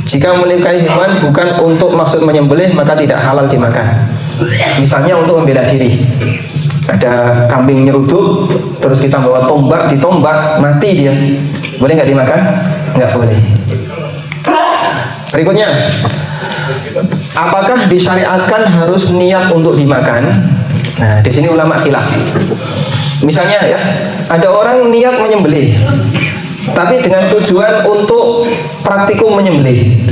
Jika melukai hewan bukan untuk maksud menyembelih, maka tidak halal dimakan. Misalnya untuk membela diri, ada kambing nyeruduk, terus kita bawa tombak, ditombak, mati dia, boleh nggak dimakan? Nggak boleh. Berikutnya, apakah disyariatkan harus niat untuk dimakan? Nah, di sini ulama khilaf. Misalnya ya, ada orang niat menyembelih, tapi dengan tujuan untuk praktikum menyembelih.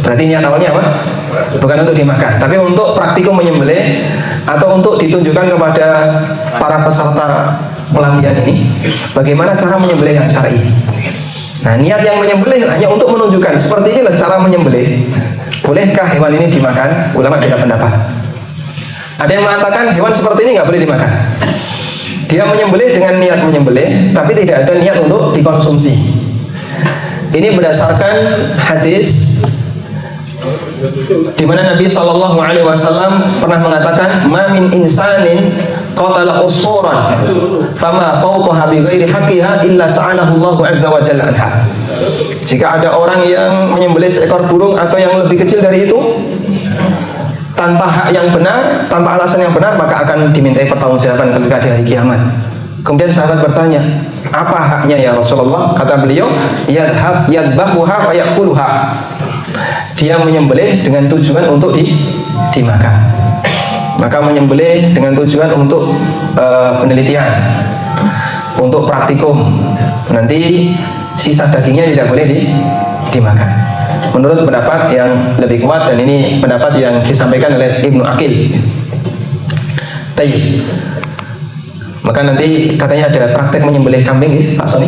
Berarti niat awalnya apa? Bukan untuk dimakan, tapi untuk praktikum menyembelih, atau untuk ditunjukkan kepada para peserta pelatihan ini bagaimana cara menyembelih yang syar'i. Nah, niat yang menyembelih hanya untuk menunjukkan seperti inilah cara menyembelih. Bolehkah hewan ini dimakan? Ulama beda pendapat. Ada yang mengatakan hewan seperti ini nggak boleh dimakan. Dia menyembelih dengan niat menyembelih, tapi tidak ada niat untuk dikonsumsi. Ini berdasarkan hadis di mana Nabi SAW pernah mengatakan, "Ma min insanin qatala usfuran, fama fawqaha bi ghairi haqqiha illa sa'anahu Allahu azza wa jalla anha." Jika ada orang yang menyembelih seekor burung atau yang lebih kecil dari itu tanpa hak yang benar, tanpa alasan yang benar, maka akan dimintai pertanggungjawaban ketika di hari kiamat. Kemudian sahabat bertanya, apa haknya ya Rasulullah? Kata beliau, yadbahuha fayakuluha. Dia menyembelih dengan tujuan untuk dimakan. Maka menyembelih dengan tujuan untuk penelitian, untuk praktikum. Nanti sisa dagingnya tidak boleh dimakan. Menurut pendapat yang lebih kuat, dan ini pendapat yang disampaikan oleh Ibnu Aqil. Tayyib. Maka nanti katanya ada praktek menyembelih kambing ya, Pak Soni.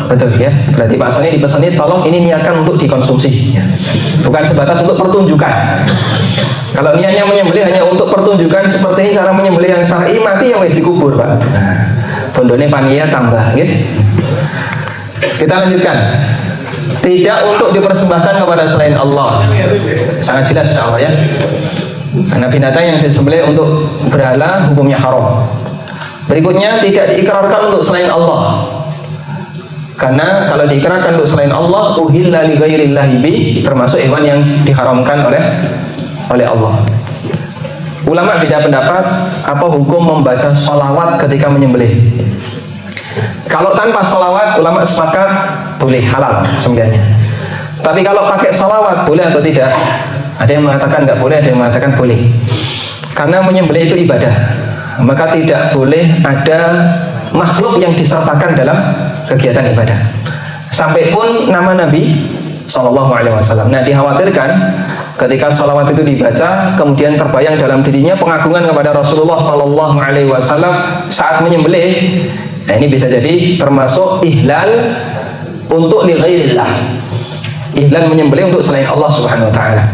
Betul ya. Berarti Pak Soni dipesani tolong ini niatkan untuk dikonsumsi ya. Bukan sebatas untuk pertunjukan. Kalau niatnya menyembelih hanya untuk pertunjukan seperti ini cara menyembelih yang syar'i, mati yang wis dikubur, Pak. Bondone panitia tambah ya. Kita lanjutkan. Tidak untuk dipersembahkan kepada selain Allah. Sangat jelas insyaallah ya. Karena binatang yang disembelih untuk berhala hukumnya haram. Berikutnya, tidak diikrarkan untuk selain Allah. Karena kalau diikrarkan untuk selain Allah, uhilla li ghairillahi bi, termasuk hewan yang diharamkan oleh Allah. Ulama beda pendapat apa hukum membaca sholawat ketika menyembelih. Kalau tanpa sholawat, ulama sepakat boleh, halal sembelihannya. Tapi kalau pakai sholawat, boleh atau tidak? Ada yang mengatakan nggak boleh, ada yang mengatakan boleh. Karena menyembelih itu ibadah, maka tidak boleh ada makhluk yang disertakan dalam kegiatan ibadah. Sampai pun nama Nabi Sallallahu Alaihi Wasallam. Nah, dikhawatirkan ketika sholawat itu dibaca, kemudian terbayang dalam dirinya pengagungan kepada Rasulullah Sallallahu Alaihi Wasallam saat menyembelih. Nah, ini bisa jadi termasuk ihlal untuk li ghairillah, ihlal menyembelih untuk selain Allah Subhanahu Wa Taala.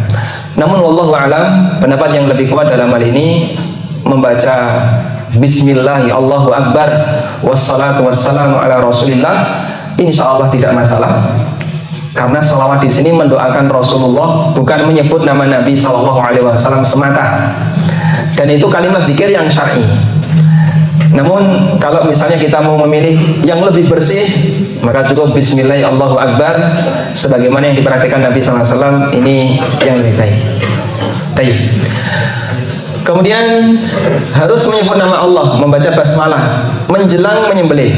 Namun wallahu a'lam, pendapat yang lebih kuat dalam hal ini membaca Bismillahi Allahu Akbar wassalatu wassalamu ala Rasulillah, insya Allah tidak masalah. Karena sholawat di sini mendoakan Rasulullah, bukan menyebut nama Nabi Shallallahu Alaihi Wasallam semata. Dan itu kalimat dzikir yang syar'i. Namun kalau misalnya kita mau memilih yang lebih bersih, maka cukup Bismillah Allahu Akbar, sebagaimana yang diperhatikan Nabi Sallallahu Alaihi Wasallam. Ini yang lebih baik. Baik. Kemudian harus menyebut nama Allah, membaca basmalah menjelang menyembelih.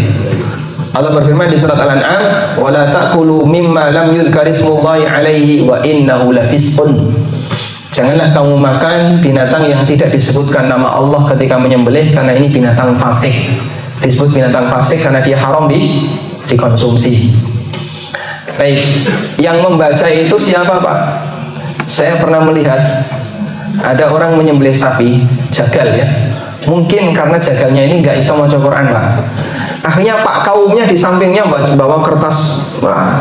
Allah berfirman di surat Al-An'am, "Wala ta'kulu mimma lam yuzkar ismullahi 'alaihi wa innahu lafisqun." Janganlah kamu makan binatang yang tidak disebutkan nama Allah ketika menyembelih, karena ini binatang fasik. Disebut binatang fasik karena dia haram dikonsumsi. Baik, yang membaca itu siapa, Pak? Saya pernah melihat ada orang menyembelih sapi, jagal ya. Mungkin karena jagalnya ini nggak bisa baca Quran, Pak. Akhirnya pak kaumnya di sampingnya bawa kertas,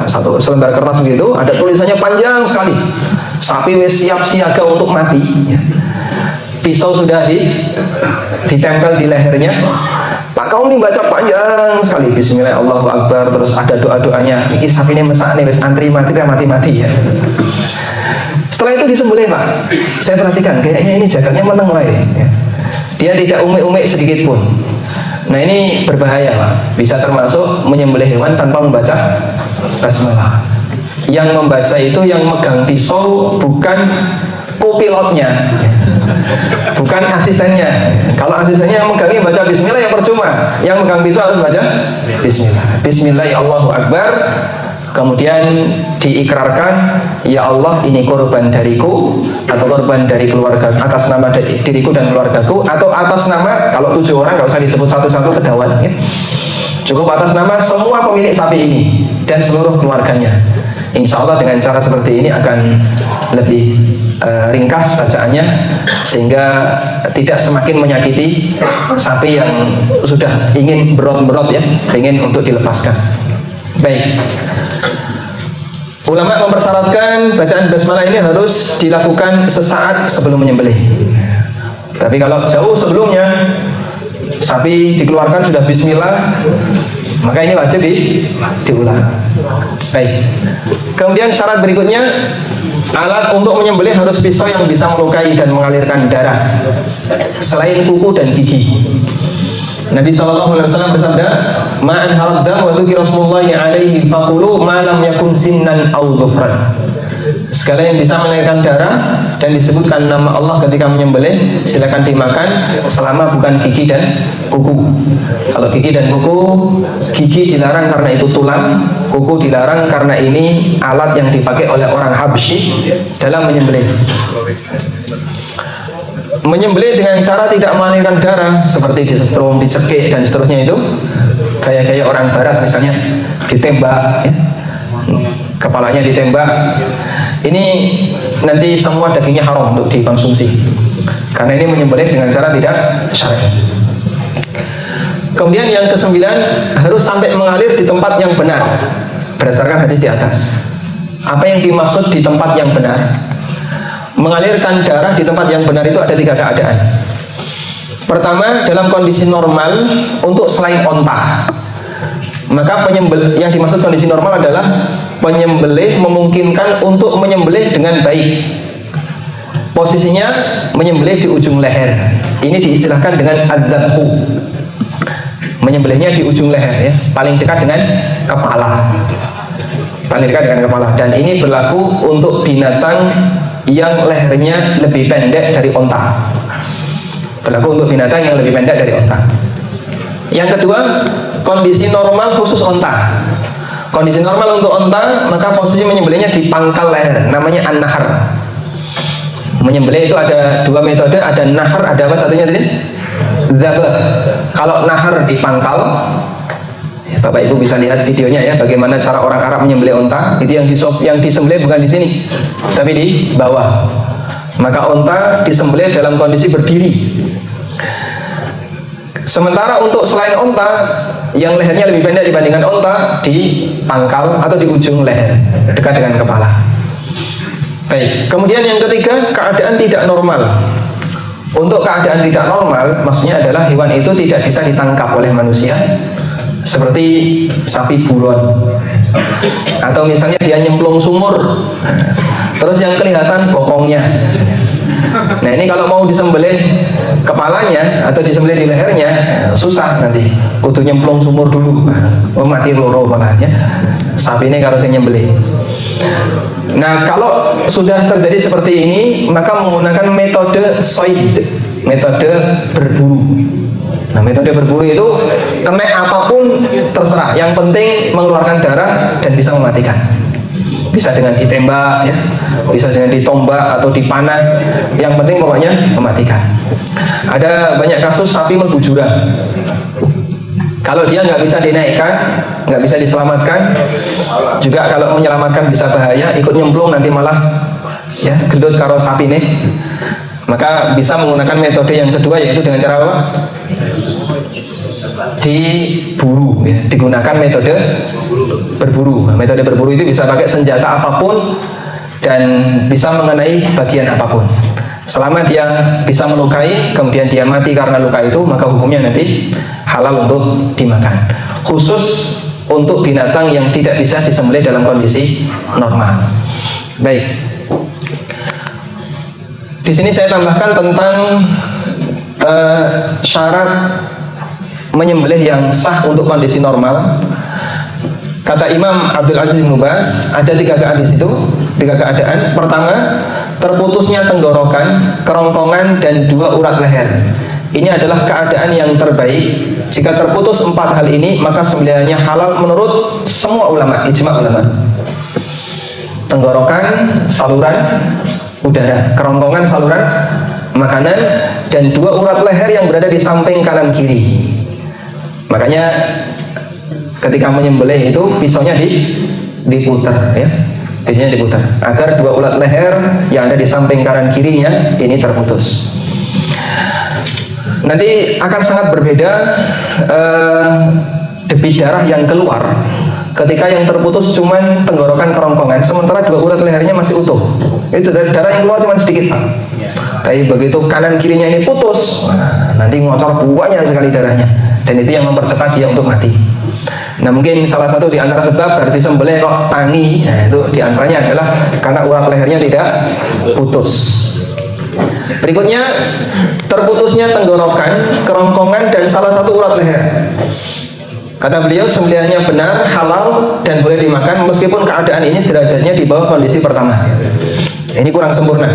satu selembar kertas begitu, ada tulisannya panjang sekali. Sapi wis siap siaga untuk mati. Pisau sudah ditempel di lehernya. Pak kaum ini baca panjang sekali, Bismillah Allahu Akbar, terus ada doa-doanya. Iki sapi ini mesak nih, wis antri mati ya. Setelah itu disembelih, Pak. Saya perhatikan, kayaknya ini jagalnya meneng wae. Dia tidak umik-umik sedikit pun. Nah, ini berbahaya, Pak. Bisa termasuk menyembelih hewan tanpa membaca basmalah. Yang membaca itu yang megang pisau bukan kopilotnya, bukan asistennya. Kalau asistennya yang megangnya baca bismillah ya percuma. Yang megang pisau harus baca bismillah. Bismillah Allahu Akbar. Kemudian diikrarkan, ya Allah ini korban dariku, atau korban dari keluarga, atas nama diriku dan keluargaku, atau atas nama, kalau 7 orang nggak usah disebut satu-satu ketahuan ya. Cukup atas nama semua pemilik sapi ini dan seluruh keluarganya. Insya Allah dengan cara seperti ini akan lebih ringkas bacaannya, sehingga tidak semakin menyakiti sapi yang sudah ingin berot-berot ya, ingin untuk dilepaskan. Baik. Ulama mempersyaratkan bacaan basmalah ini harus dilakukan sesaat sebelum menyembelih. Tapi kalau jauh sebelumnya sapi dikeluarkan sudah bismillah, maka ini wajib diulang. Baik. Kemudian syarat berikutnya, alat untuk menyembelih harus pisau yang bisa melukai dan mengalirkan darah selain kuku dan gigi. Nabi SAW bersabda, "Ma'an haradam wa dzikra rasulullahi alaihi faqulu ma lam yakun sinnan aw dhufran." Segala yang bisa mengalirkan darah dan disebutkan nama Allah ketika menyembelih, silakan dimakan selama bukan gigi dan kuku. Kalau gigi dan kuku, gigi dilarang karena itu tulang, kuku dilarang karena ini alat yang dipakai oleh orang Habsyi dalam menyembelih. Menyembelih dengan cara tidak mengalirkan darah seperti disetrum, dicekik dan seterusnya, itu gaya-gaya orang barat, misalnya ditembak ya, kepalanya ditembak. Ini nanti semua dagingnya haram untuk dikonsumsi karena ini menyembelih dengan cara tidak syar'i. Kemudian yang ke-9, harus sampai mengalir di tempat yang benar berdasarkan hadis di atas. Apa yang dimaksud di tempat yang benar? Mengalirkan darah di tempat yang benar itu ada 3 keadaan. Pertama, dalam kondisi normal untuk selain onta, maka yang dimaksud kondisi normal adalah penyembelih memungkinkan untuk menyembelih dengan baik. Posisinya menyembelih di ujung leher. Ini diistilahkan dengan adzabhu. Menyembelihnya di ujung leher ya, paling dekat dengan kepala. Paling dekat dengan kepala. Dan ini berlaku untuk binatang yang lehernya lebih pendek dari onta. Berlaku untuk binatang yang lebih pendek dari onta. Yang kedua, kondisi normal khusus onta. Kondisi normal untuk onta, maka posisi menyembelihnya di pangkal leher, namanya an-nahar. Menyembelih itu ada 2 metode, ada nahar, ada apa satunya tadi? Zabah. Kalau nahar di pangkal, Bapak Ibu bisa lihat videonya ya, bagaimana cara orang Arab menyembelih unta. Itu yang disembelih bukan di sini, tapi di bawah. Maka unta disembelih dalam kondisi berdiri. Sementara untuk selain unta, yang lehernya lebih pendek dibandingkan unta, di pangkal atau di ujung leher, dekat dengan kepala. Baik, kemudian yang ketiga, keadaan tidak normal. Untuk keadaan tidak normal, maksudnya adalah hewan itu tidak bisa ditangkap oleh manusia, seperti sapi buron, atau misalnya dia nyemplung sumur, terus yang kelihatan bokongnya. Nah ini kalau mau disembelih kepalanya atau disembelih di lehernya, susah nanti, kudu nyemplung sumur dulu, mati loro malahnya sapi ini kalau saya nyembelih. Nah kalau sudah terjadi seperti ini, maka menggunakan metode soid, metode berburu. Nah metode berburu itu kena apapun terserah, yang penting mengeluarkan darah dan bisa mematikan. Bisa dengan ditembak ya, bisa dengan ditombak atau dipanah, yang penting pokoknya mematikan. Ada banyak kasus sapi mlebu jurang. Kalau dia nggak bisa dinaikkan, nggak bisa diselamatkan, juga kalau menyelamatkan bisa bahaya, ikut nyemplung nanti malah ya gendut karo sapi nih. Maka bisa menggunakan metode yang kedua, yaitu dengan cara apa? Diburu ya, digunakan metode berburu. Metode berburu itu bisa pakai senjata apapun dan bisa mengenai bagian apapun. Selama dia bisa melukai, kemudian dia mati karena luka itu, maka hukumnya nanti halal untuk dimakan. Khusus untuk binatang yang tidak bisa disembelih dalam kondisi normal. Baik. Di sini saya tambahkan tentang syarat menyembelih yang sah untuk kondisi normal. Kata Imam Abdul Aziz bin Baz, ada 3 keadaan di situ, 3 keadaan. Pertama, terputusnya tenggorokan, kerongkongan, dan 2 urat leher. Ini adalah keadaan yang terbaik. Jika terputus 4 hal ini, maka sembelihannya halal menurut semua ulama, ijma ulama. Tenggorokan, saluran udara, kerongkongan, saluran makanan, dan 2 urat leher yang berada di samping kanan kiri. Makanya ketika menyembelih itu pisaunya diputar ya, pisaunya diputar agar 2 urat leher yang ada di samping kanan kirinya ini terputus. Nanti akan sangat berbeda debit darah yang keluar ketika yang terputus cuman tenggorokan, kerongkongan, sementara 2 urat lehernya masih utuh. Itu darah yang keluar cuma sedikit, Pak. Tapi begitu kanan kirinya ini putus, nanti ngocor banyak sekali darahnya, dan itu yang mempercepat dia untuk mati. Nah mungkin salah satu di antara sebab berarti sembelih kok tangi, nah itu di antaranya adalah karena urat lehernya tidak putus. Berikutnya, terputusnya tenggorokan, kerongkongan, dan salah satu urat leher. Kata beliau, sembelihannya benar, halal, dan boleh dimakan meskipun keadaan ini derajatnya di bawah kondisi pertama. Ini kurang sempurna.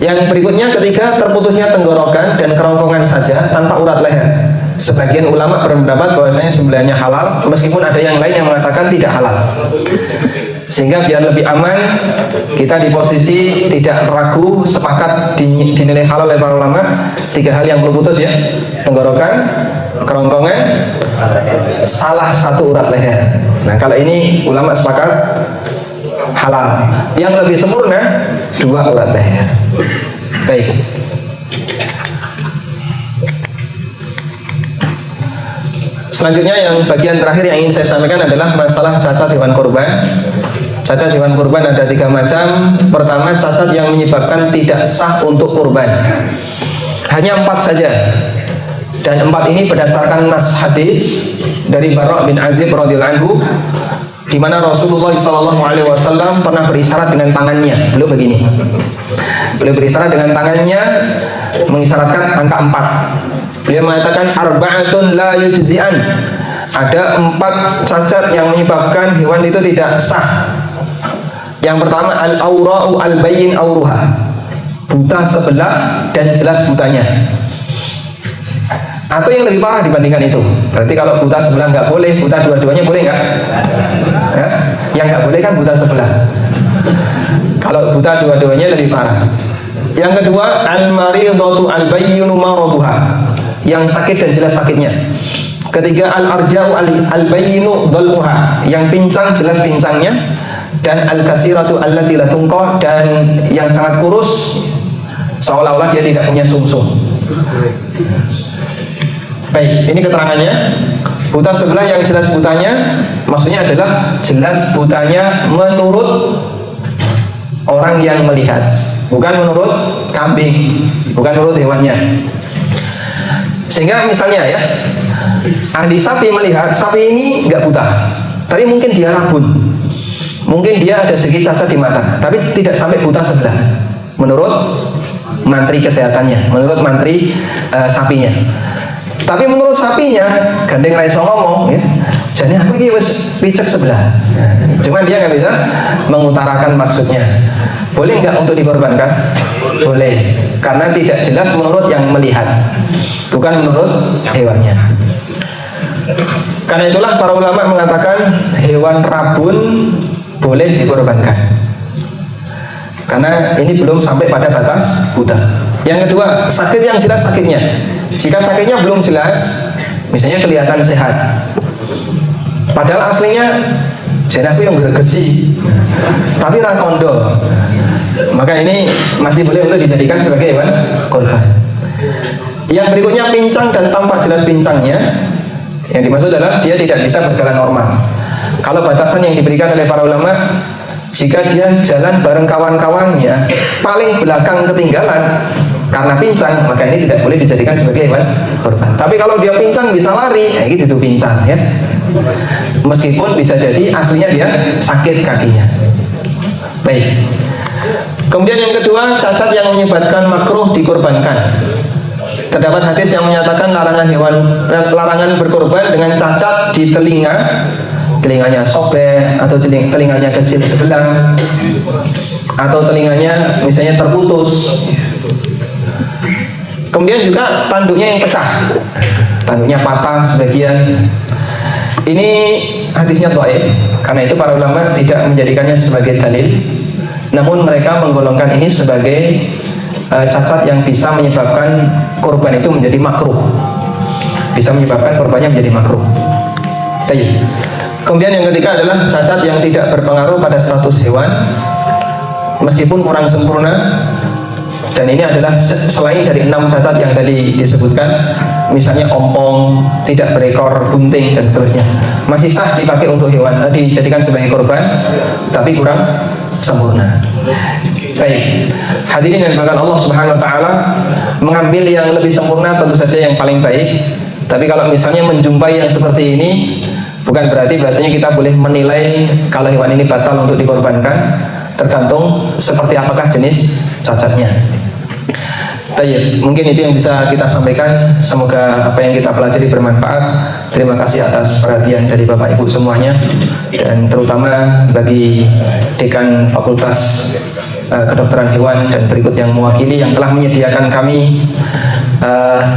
Yang berikutnya, ketika terputusnya tenggorokan dan kerongkongan saja tanpa urat leher. Sebagian ulama berpendapat bahwasanya sembelihannya halal, meskipun ada yang lain yang mengatakan tidak halal. Sehingga biar lebih aman, kita di posisi tidak ragu, sepakat dinilai halal oleh para ulama. 3 hal yang belum putus ya: tenggorokan, kerongkongan, salah satu urat leher. Nah kalau ini ulama sepakat halal. Yang lebih sempurna 2 urat leher. Baik. Selanjutnya yang bagian terakhir yang ingin saya sampaikan adalah masalah cacat hewan kurban. Cacat hewan kurban ada 3 macam. Pertama, cacat yang menyebabkan tidak sah untuk kurban. Hanya 4 saja. Dan 4 ini berdasarkan nas hadis dari Bara' bin Azib radhiyallahu anhu, di mana Rasulullah SAW pernah berisyarat dengan tangannya. Beliau begini. Beliau berisyarat dengan tangannya, mengisyaratkan angka 4. Beliau mengatakan arba'atun la yujzi'an. Ada 4 cacat yang menyebabkan hewan itu tidak sah. Yang pertama, al-aura'u al-bayyin auruha. Buta sebelah dan jelas butanya. Atau yang lebih parah dibandingkan itu. Berarti kalau buta sebelah nggak boleh, buta dua-duanya boleh nggak? Ya? Yang nggak boleh kan buta sebelah. Kalau buta dua-duanya lebih parah. Yang kedua, al-maridatu al-bayyinu maraduha. Yang sakit dan jelas sakitnya. Ketiga, al-arja'u al-bayyinu dhal'uha, yang pincang jelas pincangnya. Dan al-kasiratu allati la tunqa, dan yang sangat kurus seolah-olah dia tidak punya sumsum. Baik, ini keterangannya. Buta sebelah yang jelas butanya, maksudnya adalah jelas butanya menurut orang yang melihat, bukan menurut kambing, bukan menurut hewannya. Sehingga misalnya ya, ahli sapi melihat sapi ini nggak buta, tapi mungkin dia rabun, mungkin dia ada sedikit cacat di mata, tapi tidak sampai buta sebelah. Menurut mantri kesehatannya, menurut mantri sapinya. Tapi menurut sapinya, gandeng raiso ngomong, ya, jadi aku ini wis picek sebelah. Cuman dia nggak bisa mengutarakan maksudnya. Boleh nggak untuk dikorbankan? Boleh, karena tidak jelas menurut yang melihat, bukan menurut hewannya. Karena itulah para ulama mengatakan hewan rabun boleh dikorbankan, karena ini belum sampai pada batas buta. Yang kedua, sakit yang jelas sakitnya. Jika sakitnya belum jelas, misalnya kelihatan sehat, padahal aslinya jenahku yang bergesi, tapi rakondo, maka ini masih boleh untuk dijadikan sebagai hewan korban. Yang berikutnya, pincang dan tampak jelas pincangnya. Yang dimaksud adalah dia tidak bisa berjalan normal. Kalau batasan yang diberikan oleh para ulama, jika dia jalan bareng kawan-kawannya paling belakang ketinggalan karena pincang, maka ini tidak boleh dijadikan sebagai hewan korban. Tapi kalau dia pincang bisa lari, ya gitu pincang ya. Meskipun bisa jadi aslinya dia sakit kakinya. Baik. Kemudian yang kedua, cacat yang menyebabkan makruh dikorbankan. Terdapat hadis yang menyatakan larangan berkorban dengan cacat di telinga, telinganya sobek, atau telinganya kecil sebelah, atau telinganya misalnya terputus. Kemudian juga tanduknya yang pecah, tanduknya patah sebagian. Ini hadisnya dhaif, karena itu para ulama tidak menjadikannya sebagai dalil, namun mereka menggolongkan ini sebagai cacat yang bisa menyebabkan korban itu menjadi makruh, bisa menyebabkan korbannya menjadi makruh. Kemudian yang ketiga adalah cacat yang tidak berpengaruh pada status hewan, meskipun kurang sempurna. Dan ini adalah selain dari 6 cacat yang tadi disebutkan, misalnya ompong, tidak berekor, bunting, dan seterusnya, masih sah dipakai untuk hewan, dijadikan sebagai korban, tapi kurang sempurna. Baik, hadirin yang dimuliakan Allah Subhanahu wa taala, mengambil yang lebih sempurna tentu saja yang paling baik. Tapi kalau misalnya menjumpai yang seperti ini, bukan berarti bahasanya kita boleh menilai kalau hewan ini batal untuk dikorbankan, tergantung seperti apakah jenis cacatnya. Tayyib, mungkin itu yang bisa kita sampaikan. Semoga apa yang kita pelajari bermanfaat. Terima kasih atas perhatian dari Bapak Ibu semuanya, dan terutama bagi Dekan Fakultas Kedokteran Hewan dan berikut yang mewakili yang telah menyediakan kami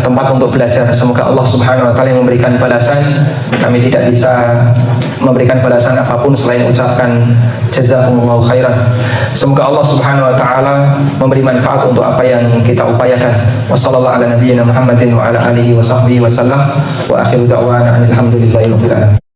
tempat untuk belajar. Semoga Allah Subhanahu wa taala yang memberikan balasan. Kami tidak bisa memberikan balasan apapun selain ucapkan jazakumullahu khairan. Semoga Allah Subhanahu wa taala memberi manfaat untuk apa yang kita upayakan. Wassallallahu ala nabiyyina Muhammadin wa ala alihi wa sahbihi wasallam. Wa akhiru da'wana alhamdulillahi rabbil alamin.